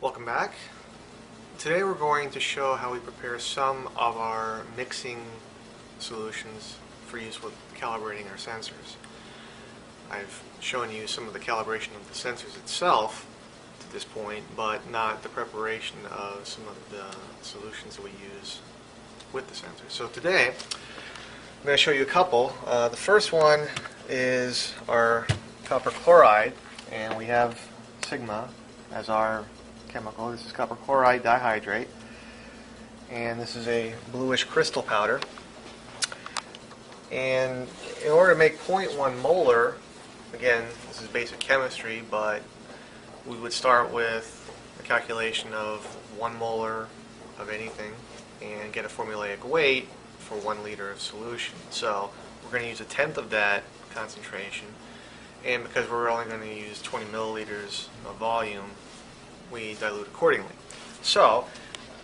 Welcome back. Today we're going to show how we prepare some of our mixing solutions for use with calibrating our sensors. I've shown you some of the calibration of the sensors itself to this point, but not the preparation of some of the solutions that we use with the sensors. So today I'm going to show you a couple. The first one is our CopperChloride, and we have Sigma as our chemical. This is CopperChloride dihydrate, and this is a bluish crystal powder. And in order to make 0.1 molar, again, this is basic chemistry, but we would start with a calculation of 1 molar of anything and get a formulaic weight for 1 liter of solution. So we're going to use 1/10 of that concentration, and because we're only going to use 20 milliliters of volume, we dilute accordingly. So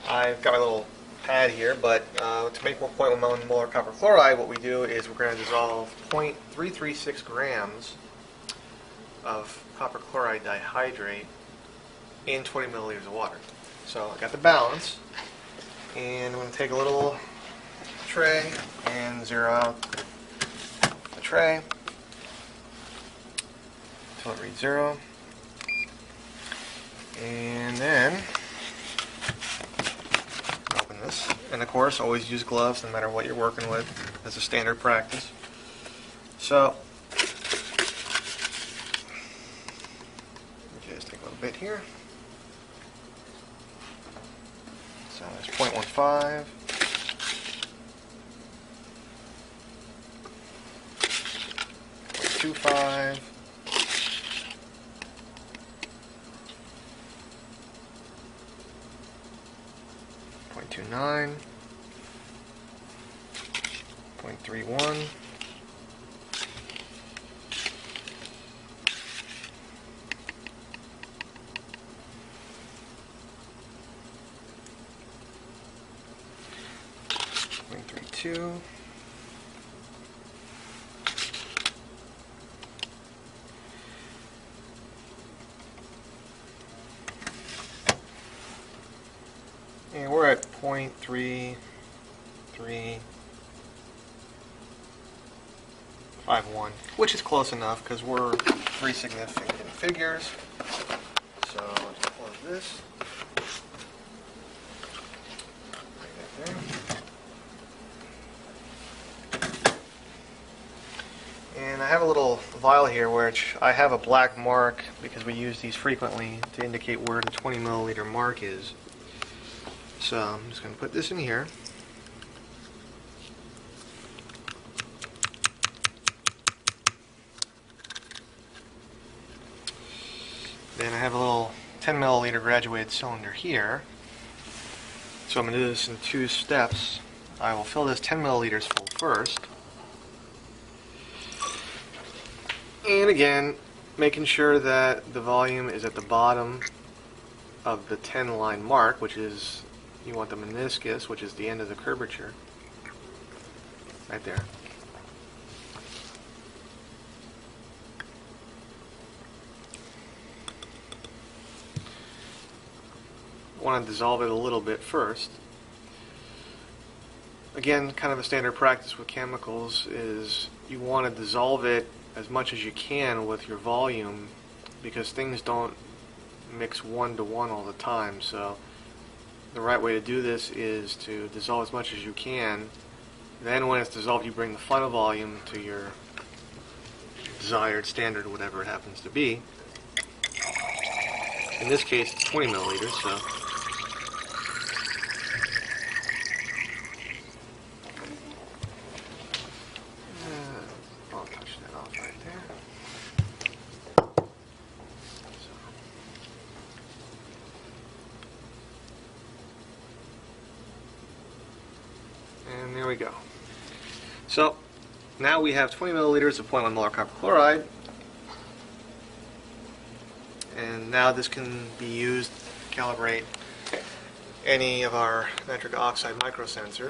I've got my little pad here, but to make 1.1 molar copper chloride, what we do is we're going to dissolve 0.336 grams of copper chloride dihydrate in 20 milliliters of water. So I got the balance, and I'm going to take a little tray and zero out the tray until it reads 0. And then open this, and of course always use gloves no matter what you're working with, as a standard practice. So just take a little bit here. So there's 0.15, 0.25, 0.29, 0.31, 0.32, and we're at 0.3351, which is close enough because we're 3 significant figures. So let's close this. Right there. And I have a little vial here which I have a black mark because we use these frequently to indicate where the 20 milliliter mark is. So I'm just going to put this in here. Then I have a little 10 milliliter graduated cylinder here. So I'm going to do this in 2 steps. I will fill this 10 milliliters full first. And again, making sure that the volume is at the bottom of the 10 line mark, which is, you want the meniscus, which is the end of the curvature, right there. I want to dissolve it a little bit first. Again, kind of a standard practice with chemicals is you want to dissolve it as much as you can with your volume, because things don't mix 1-to-1 all the time. So the right way to do this is to dissolve as much as you can. Then when it's dissolved, you bring the final volume to your desired standard, whatever it happens to be. In this case, it's 20 milliliters, so I'll touch that off right there. And there we go. So now we have 20 milliliters of 0.1 molar copper chloride, and now this can be used to calibrate any of our nitric oxide microsensors.